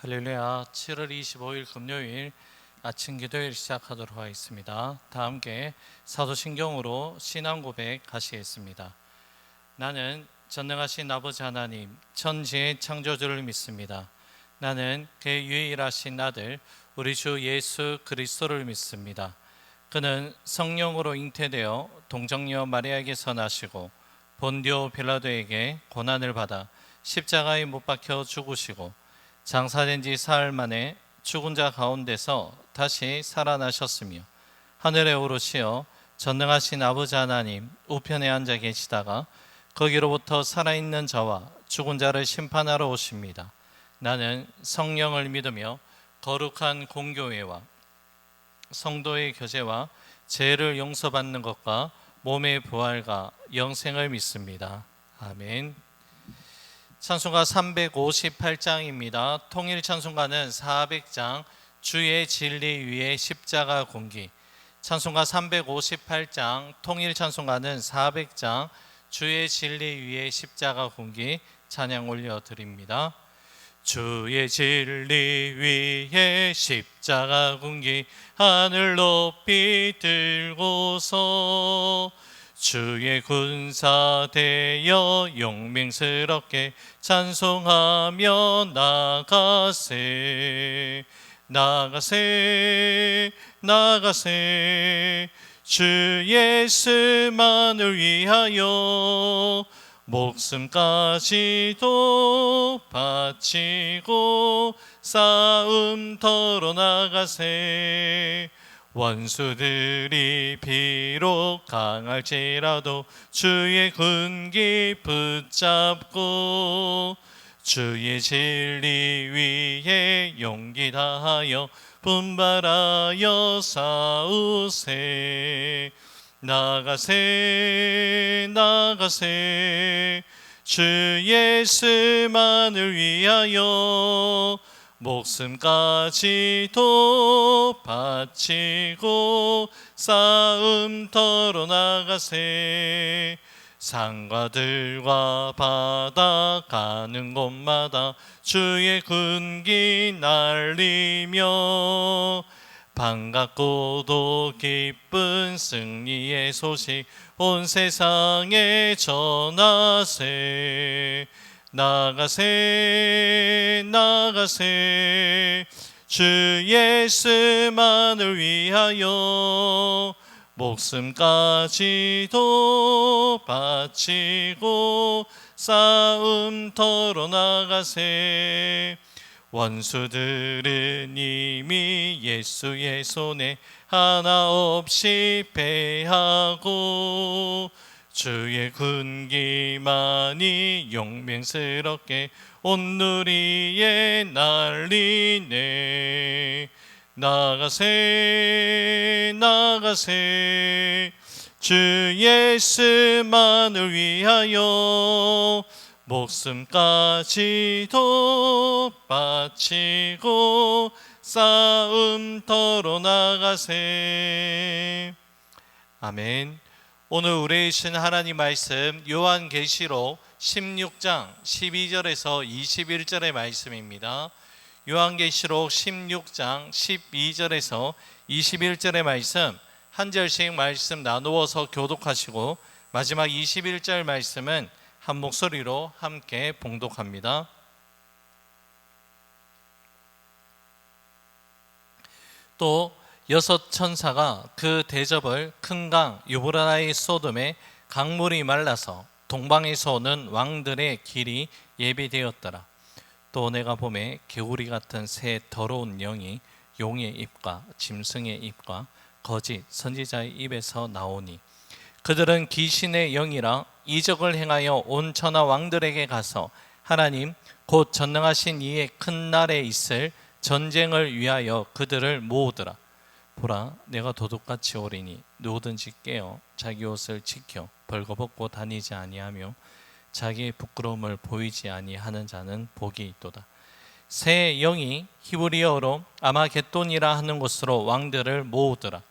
할렐루야. 7월 25일 금요일 아침 기도일 시작하도록 하겠습니다. 다 함께 사도신경으로 신앙 고백 하시겠습니다. 나는 전능하신 아버지 하나님 천지의 창조주를 믿습니다. 나는 그의 유일하신 아들 우리 주 예수 그리스도를 믿습니다. 그는 성령으로 잉태되어 동정녀 마리아에게서 나시고 본디오 빌라도에게 고난을 받아 십자가에 못 박혀 죽으시고 장사된 지 사흘 만에 죽은 자 가운데서 다시 살아나셨으며 하늘에 오르시어 전능하신 아버지 하나님 우편에 앉아 계시다가 거기로부터 살아있는 자와 죽은 자를 심판하러 오십니다. 나는 성령을 믿으며 거룩한 공교회와 성도의 교제와 죄를 용서받는 것과 몸의 부활과 영생을 믿습니다. 아멘. 찬송가 358장입니다. 통일 찬송가는 400장 주의 진리 위에 십자가 공기. 찬송가 358장 통일 찬송가는 400장 주의 진리 위에 십자가 공기 찬양 올려드립니다. 주의 진리 위에 십자가 공기 하늘 높이 들고서 주의 군사 되어 용맹스럽게 찬송하며 나가세 나가세 나가세 주 예수만을 위하여 목숨까지도 바치고 싸움터로 나가세 원수들이 비록 강할지라도 주의 군기 붙잡고 주의 진리 위에 용기 다하여 분발하여 싸우세 나가세 나가세 주 예수만을 위하여 목숨까지도 바치고 싸움터로 나가세 산과 들과 바다 가는 곳마다 주의 군기 날리며 반갑고도 기쁜 승리의 소식 온 세상에 전하세 나가세 나가세 주 예수만을 위하여 목숨까지도 바치고 싸움터로 나가세 원수들은 이미 예수의 손에 하나 없이 패하고 주의 군기만이 용맹스럽게 온 누리에 날리네 나가세 나가세 주 예수만을 위하여 목숨까지도 바치고 싸움터로 나가세. 아멘. 오늘 우리의 신 하나님 말씀 요한계시록 16장 12절에서 21절의 말씀입니다. 요한계시록 16장 12절에서 21절의 말씀 한 절씩 말씀 나누어서 교독하시고 마지막 21절 말씀은 한 목소리로 함께 봉독합니다. 또 여섯 천사가 그 대접을 큰 강 유브라나의 소돔에 강물이 말라서 동방에서 오는 왕들의 길이 예비되었더라. 또 내가 보매 개구리 같은 새 더러운 영이 용의 입과 짐승의 입과 거짓 선지자의 입에서 나오니 그들은 귀신의 영이라 이적을 행하여 온 천하 왕들에게 가서 하나님 곧 전능하신 이의 큰 날에 있을 전쟁을 위하여 그들을 모으더라. 보라, 내가 도둑같이 오리니 누구든지 깨어 자기 옷을 지켜 벌거벗고 다니지 아니하며 자기의 부끄러움을 보이지 아니하는 자는 복이 있도다. 새 영이 히브리어로 아마겟돈이라 하는 곳으로 왕들을 모으더라.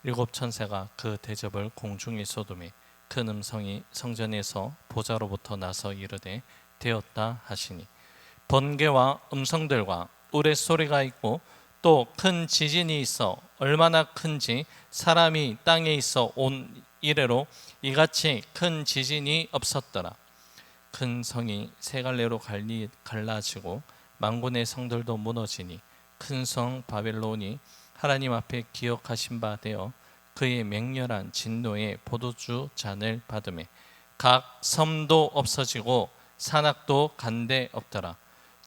일곱 천사가 그 대접을 공중에 쏟음에 큰 음성이 성전에서 보좌로부터 나서 이르되 되었다 하시니 번개와 음성들과 우레소리가 있고 또 큰 지진이 있어 얼마나 큰지 사람이 땅에 있어 온 이래로 이같이 큰 지진이 없었더라. 큰 성이 세 갈래로 갈라지고 만군의 성들도 무너지니 큰 성 바벨론이 하나님 앞에 기억하신 바 되어 그의 맹렬한 진노의 포도주 잔을 받으매 각 섬도 없어지고 산악도 간데 없더라.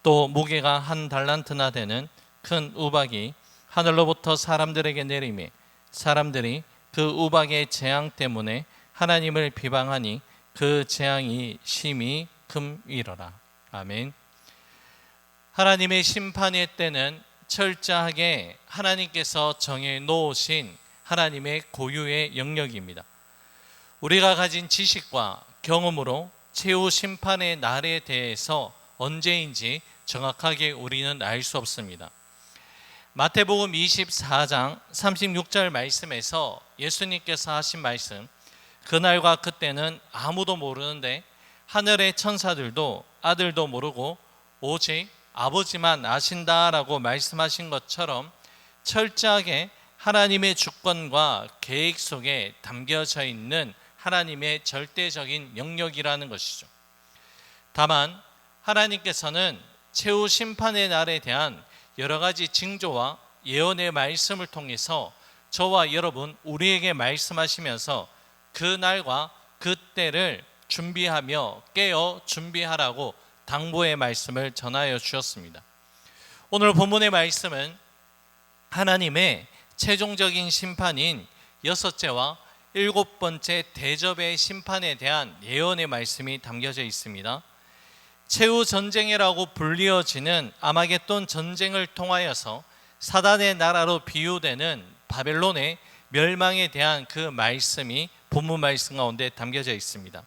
또 무게가 한 달란트나 되는 큰 우박이 하늘로부터 사람들에게 내리매 사람들이 그 우박의 재앙 때문에 하나님을 비방하니 그 재앙이 심히 금이러라. 아멘. 하나님의 심판의 때는 철저하게 하나님께서 정해 놓으신 하나님의 고유의 영역입니다. 우리가 가진 지식과 경험으로 최후 심판의 날에 대해서 언제인지 정확하게 우리는 알 수 없습니다. 마태복음 24장 36절 말씀에서 예수님께서 하신 말씀, 그날과 그때는 아무도 모르는데 하늘의 천사들도 아들도 모르고 오직 아버지만 아신다라고 말씀하신 것처럼 철저하게 하나님의 주권과 계획 속에 담겨져 있는 하나님의 절대적인 영역이라는 것이죠. 다만 하나님께서는 최후 심판의 날에 대한 여러 가지 징조와 예언의 말씀을 통해서 저와 여러분 우리에게 말씀하시면서 그 날과 그 때를 준비하며 깨어 준비하라고 당부의 말씀을 전하여 주셨습니다. 오늘 본문의 말씀은 하나님의 최종적인 심판인 여섯째와 일곱 번째 대접의 심판에 대한 예언의 말씀이 담겨져 있습니다. 최후 전쟁이라고 불리어지는 아마겟돈 전쟁을 통하여서 사단의 나라로 비유되는 바벨론의 멸망에 대한 그 말씀이 본문 말씀 가운데 담겨져 있습니다.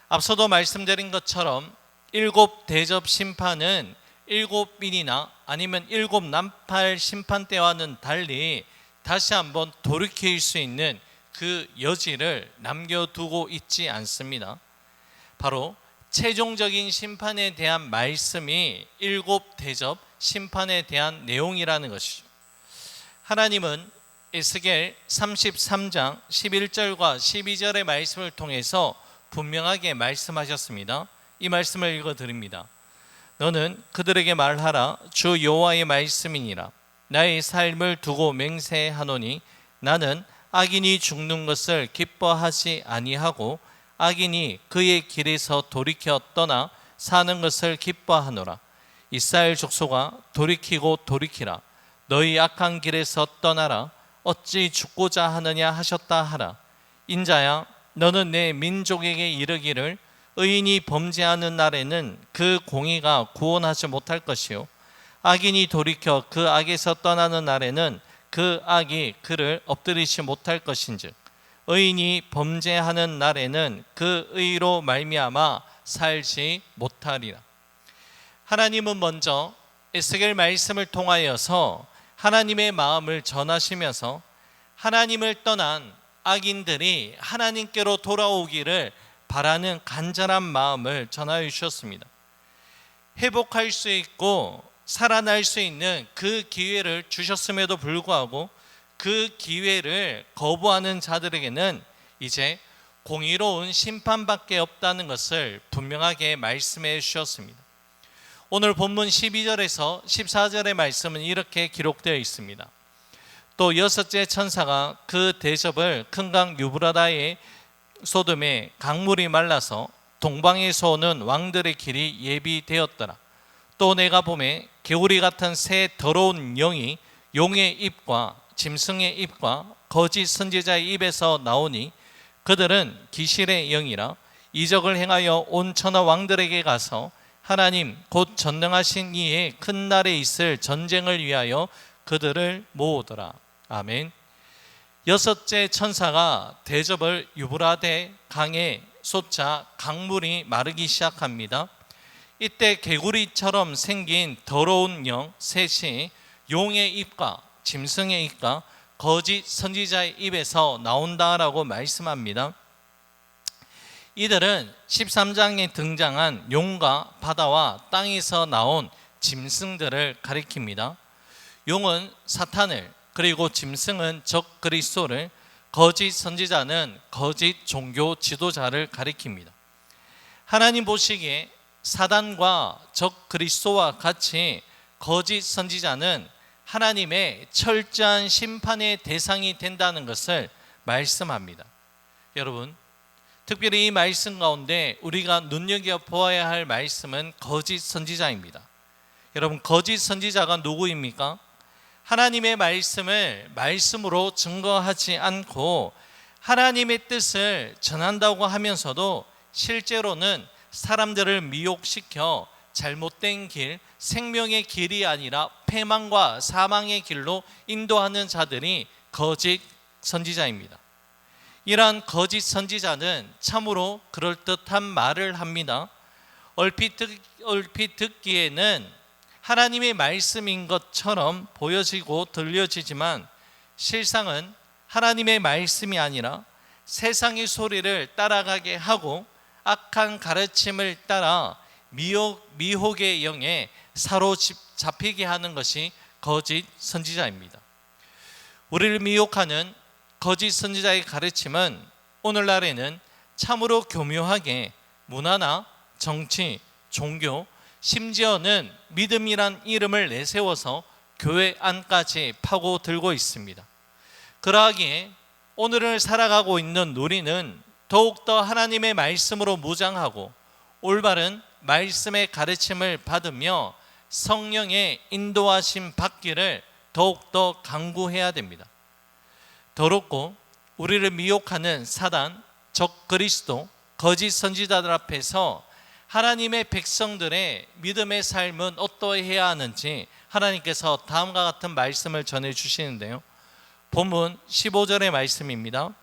앞서도 말씀드린 것처럼 일곱 대접 심판은 일곱 민이나 아니면 일곱 나팔 심판 때와는 달리 다시 한번 돌이킬 수 있는 그 여지를 남겨두고 있지 않습니다. 바로 최종적인 심판에 대한 말씀이 일곱 대접 심판에 대한 내용이라는 것이죠. 하나님은 에스겔 33장 11절과 12절의 말씀을 통해서 분명하게 말씀하셨습니다. 이 말씀을 읽어드립니다. 너는 그들에게 말하라. 주 여호와의 말씀이니라. 나의 삶을 두고 맹세하노니 나는 악인이 죽는 것을 기뻐하지 아니하고 악인이 그의 길에서 돌이켜 떠나 사는 것을 기뻐하노라. 이스라엘 족속아 돌이키고 돌이키라. 너희 악한 길에서 떠나라. 어찌 죽고자 하느냐 하셨다 하라. 인자야 너는 내 민족에게 이르기를 의인이 범죄하는 날에는 그 공의가 구원하지 못할 것이요 악인이 돌이켜 그 악에서 떠나는 날에는 그 악이 그를 엎드리지 못할 것인즉 의인이 범죄하는 날에는 그 의로 말미암아 살지 못하리라. 하나님은 먼저 에스겔 말씀을 통하여서 하나님의 마음을 전하시면서 하나님을 떠난 악인들이 하나님께로 돌아오기를 바라는 간절한 마음을 전하여 주셨습니다. 회복할 수 있고 살아날 수 있는 그 기회를 주셨음에도 불구하고 그 기회를 거부하는 자들에게는 이제 공의로운 심판밖에 없다는 것을 분명하게 말씀해 주셨습니다. 오늘 본문 12절에서 14절의 말씀은 이렇게 기록되어 있습니다. 또 여섯째 천사가 그 대접을 큰 강 유브라다의 소돔에 강물이 말라서 동방에서 오는 왕들의 길이 예비되었더라. 또 내가 보매 개구리 같은 새 더러운 영이 용의 입과 짐승의 입과 거짓 선지자의 입에서 나오니 그들은 기실의 영이라 이적을 행하여 온 천하 왕들에게 가서 하나님 곧 전능하신 이의 큰 날에 있을 전쟁을 위하여 그들을 모으더라. 아멘. 여섯째 천사가 대접을 유브라데 강에 쏟자 강물이 마르기 시작합니다. 이때 개구리처럼 생긴 더러운 영 셋이 용의 입과 짐승의 입과 거짓 선지자의 입에서 나온다라고 말씀합니다. 이들은 13장에 등장한 용과 바다와 땅에서 나온 짐승들을 가리킵니다. 용은 사탄을, 그리고 짐승은 적 그리스도를, 거짓 선지자는 거짓 종교 지도자를 가리킵니다. 하나님 보시기에 사단과 적 그리스도와 같이 거짓 선지자는 하나님의 철저한 심판의 대상이 된다는 것을 말씀합니다. 여러분, 특별히 이 말씀 가운데 우리가 눈여겨보아야 할 말씀은 거짓 선지자입니다. 여러분, 거짓 선지자가 누구입니까? 하나님의 말씀을 말씀으로 증거하지 않고 하나님의 뜻을 전한다고 하면서도 실제로는 사람들을 미혹시켜 잘못된 길, 생명의 길이 아니라 패망과 사망의 길로 인도하는 자들이 거짓 선지자입니다. 이러한 거짓 선지자는 참으로 그럴듯한 말을 합니다. 얼핏 듣기에는 하나님의 말씀인 것처럼 보여지고 들려지지만 실상은 하나님의 말씀이 아니라 세상의 소리를 따라가게 하고 악한 가르침을 따라 미혹의 영에 사로잡히게 하는 것이 거짓 선지자입니다. 우리를 미혹하는 거짓 선지자의 가르침은 오늘날에는 참으로 교묘하게 문화나 정치, 종교, 심지어는 믿음이란 이름을 내세워서 교회 안까지 파고들고 있습니다. 그러하기에 오늘을 살아가고 있는 우리는 더욱더 하나님의 말씀으로 무장하고 올바른 말씀의 가르침을 받으며 성령의 인도하심 받기를 더욱더 간구해야 됩니다. 더럽고 우리를 미혹하는 사단, 적 그리스도, 거짓 선지자들 앞에서 하나님의 백성들의 믿음의 삶은 어떠해야 하는지 하나님께서 다음과 같은 말씀을 전해주시는데요. 본문 15절의 말씀입니다.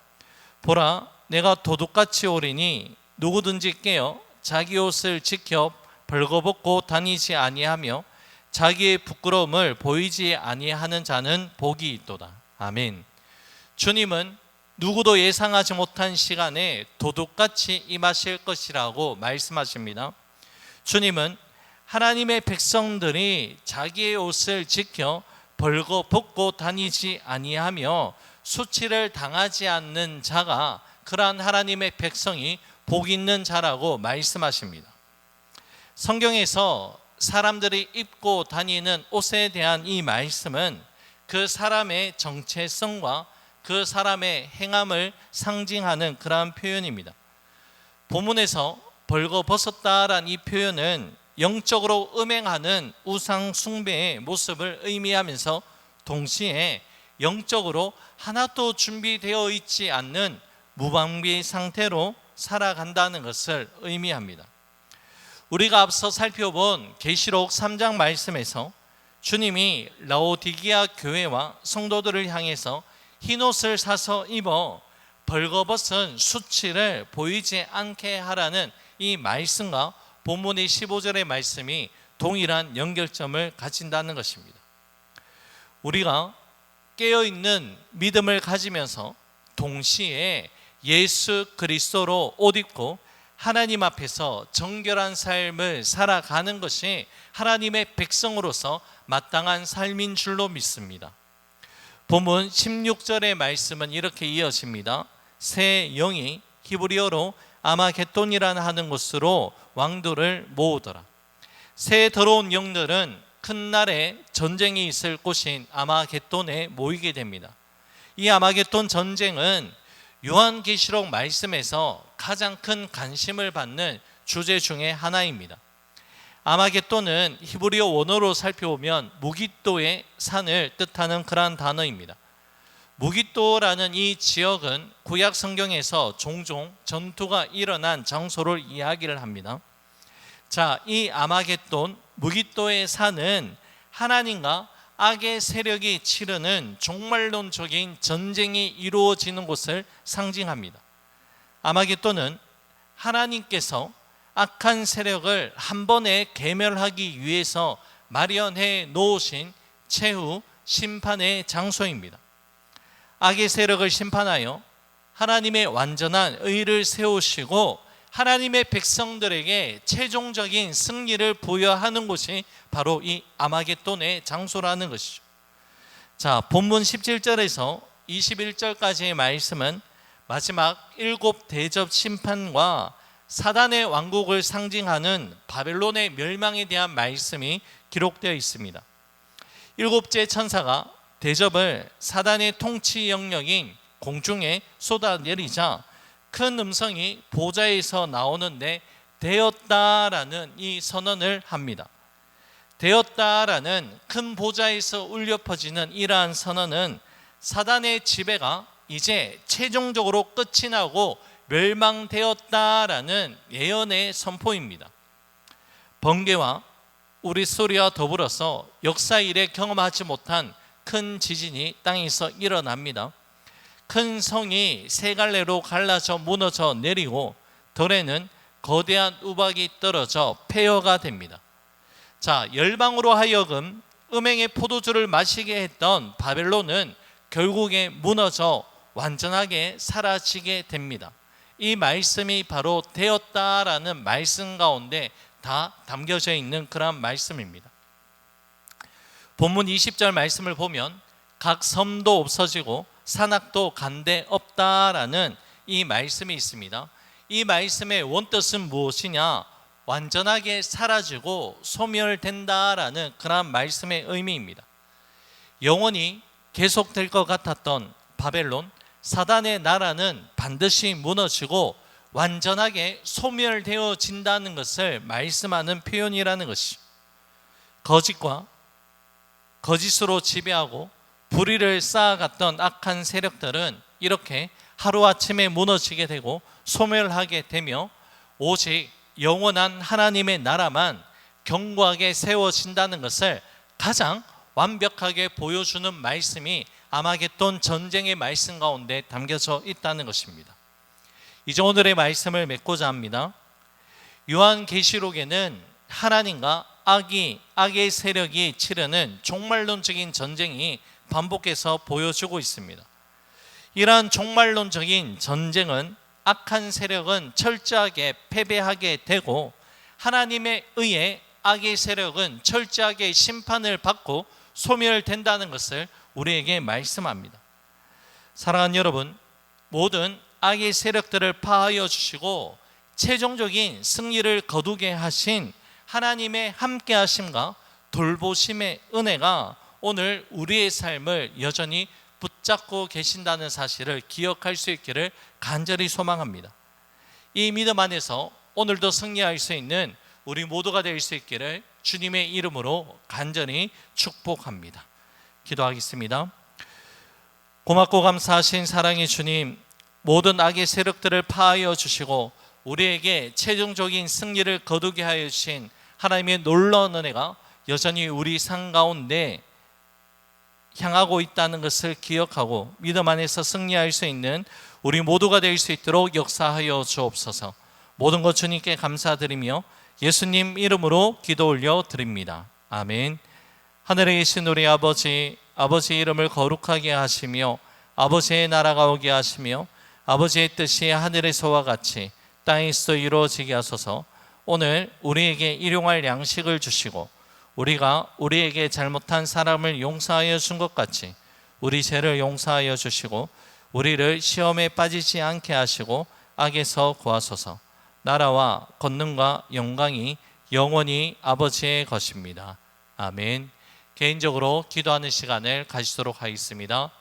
보라, 내가 도둑같이 오리니 누구든지 깨어 자기 옷을 지켜 벌거벗고 다니지 아니하며 자기의 부끄러움을 보이지 아니하는 자는 복이 있도다. 아멘. 주님은 누구도 예상하지 못한 시간에 도둑같이 임하실 것이라고 말씀하십니다. 주님은 하나님의 백성들이 자기의 옷을 지켜 벌거벗고 다니지 아니하며 수치를 당하지 않는 자가 그러한 하나님의 백성이 복 있는 자라고 말씀하십니다. 성경에서 사람들이 입고 다니는 옷에 대한 이 말씀은 그 사람의 정체성과 그 사람의 행함을 상징하는 그러한 표현입니다. 본문에서 벌거벗었다라는 이 표현은 영적으로 음행하는 우상 숭배의 모습을 의미하면서 동시에 영적으로 하나도 준비되어 있지 않는 무방비 상태로 살아간다는 것을 의미합니다. 우리가 앞서 살펴본 계시록 3장 말씀에서 주님이 라오디게아 교회와 성도들을 향해서 흰옷을 사서 입어 벌거벗은 수치를 보이지 않게 하라는 이 말씀과 본문의 15절의 말씀이 동일한 연결점을 가진다는 것입니다. 우리가 깨어있는 믿음을 가지면서 동시에 예수 그리스도로 옷 입고 하나님 앞에서 정결한 삶을 살아가는 것이 하나님의 백성으로서 마땅한 삶인 줄로 믿습니다. 본문 16절의 말씀은 이렇게 이어집니다. 새 영이 히브리어로 아마겟돈이라는 하는 곳으로 왕도를 모으더라. 새 더러운 영들은 큰 날에 전쟁이 있을 곳인 아마겟돈에 모이게 됩니다. 이 아마겟돈 전쟁은 요한계시록 말씀에서 가장 큰 관심을 받는 주제 중에 하나입니다. 아마겟돈은 히브리어 원어로 살펴보면 무깃도의 산을 뜻하는 그러한 단어입니다. 무깃도라는 이 지역은 구약 성경에서 종종 전투가 일어난 장소를 이야기를 합니다. 자, 이 아마겟돈 무깃도의 산은 하나님과 악의 세력이 치르는 종말론적인 전쟁이 이루어지는 곳을 상징합니다. 아마겟돈은 하나님께서 악한 세력을 한 번에 괴멸하기 위해서 마련해 놓으신 최후 심판의 장소입니다. 악의 세력을 심판하여 하나님의 완전한 의를 세우시고 하나님의 백성들에게 최종적인 승리를 부여하는 곳이 바로 이 아마겟돈의 장소라는 것이죠. 자, 본문 17절에서 21절까지의 말씀은 마지막 7 대접 심판과 사단의 왕국을 상징하는 바벨론의 멸망에 대한 말씀이 기록되어 있습니다. 7째 천사가 대접을 사단의 통치 영역인 공중에 쏟아내리자 큰 음성이 보좌에서 나오는데 되었다라는 이 선언을 합니다. 되었다라는 큰 보좌에서 울려 퍼지는 이러한 선언은 사단의 지배가 이제 최종적으로 끝이 나고 멸망되었다라는 예언의 선포입니다. 번개와 우리소리와 더불어서 역사 이래 경험하지 못한 큰 지진이 땅에서 일어납니다. 큰 성이 세 갈래로 갈라져 무너져 내리고 덜에는 거대한 우박이 떨어져 폐허가 됩니다. 자, 열방으로 하여금 음행의 포도주를 마시게 했던 바벨론은 결국에 무너져 완전하게 사라지게 됩니다. 이 말씀이 바로 되었다라는 말씀 가운데 다 담겨져 있는 그런 말씀입니다. 본문 20절 말씀을 보면 각 섬도 없어지고 산악도 간데 없다라는 이 말씀이 있습니다. 이 말씀의 원뜻은 무엇이냐? 완전하게 사라지고 소멸된다라는 그런 말씀의 의미입니다. 영원히 계속될 것 같았던 바벨론, 사단의 나라는 반드시 무너지고 완전하게 소멸되어진다는 것을 말씀하는 표현이라는 것이죠. 거짓과 거짓으로 지배하고 불의를 쌓아갔던 악한 세력들은 이렇게 하루아침에 무너지게 되고 소멸하게 되며 오직 영원한 하나님의 나라만 견고하게 세워진다는 것을 가장 완벽하게 보여주는 말씀이 아마겟돈 전쟁의 말씀 가운데 담겨져 있다는 것입니다. 이제 오늘의 말씀을 맺고자 합니다. 요한계시록에는 하나님과 악의 세력이 치르는 종말론적인 전쟁이 반복해서 보여주고 있습니다. 이러한 종말론적인 전쟁은 악한 세력은 철저하게 패배하게 되고 하나님에 의해 악의 세력은 철저하게 심판을 받고 소멸된다는 것을 우리에게 말씀합니다. 사랑하는 여러분, 모든 악의 세력들을 파하여 주시고 최종적인 승리를 거두게 하신 하나님의 함께 하심과 돌보심의 은혜가 오늘 우리의 삶을 여전히 붙잡고 계신다는 사실을 기억할 수 있기를 간절히 소망합니다. 이 믿음 안에서 오늘도 승리할 수 있는 우리 모두가 될 수 있기를 주님의 이름으로 간절히 축복합니다. 기도하겠습니다. 고맙고 감사하신 사랑의 주님, 모든 악의 세력들을 파하여 주시고 우리에게 최종적인 승리를 거두게 하여 주신 하나님의 놀라운 은혜가 여전히 우리 삶 가운데 향하고 있다는 것을 기억하고 믿음 안에서 승리할 수 있는 우리 모두가 될 수 있도록 역사하여 주옵소서. 모든 것 주님께 감사드리며 예수님 이름으로 기도 올려 드립니다. 아멘. 하늘에 계신 우리 아버지, 아버지의 이름을 거룩하게 하시며 아버지의 나라가 오게 하시며 아버지의 뜻이 하늘에서와 같이 땅에서 이루어지게 하소서. 오늘 우리에게 일용할 양식을 주시고 우리가 우리에게 잘못한 사람을 용서하여 준 것 같이 우리 죄를 용서하여 주시고 우리를 시험에 빠지지 않게 하시고 악에서 구하소서. 나라와 권능과 영광이 영원히 아버지의 것입니다. 아멘. 개인적으로 기도하는 시간을 가지도록 하겠습니다.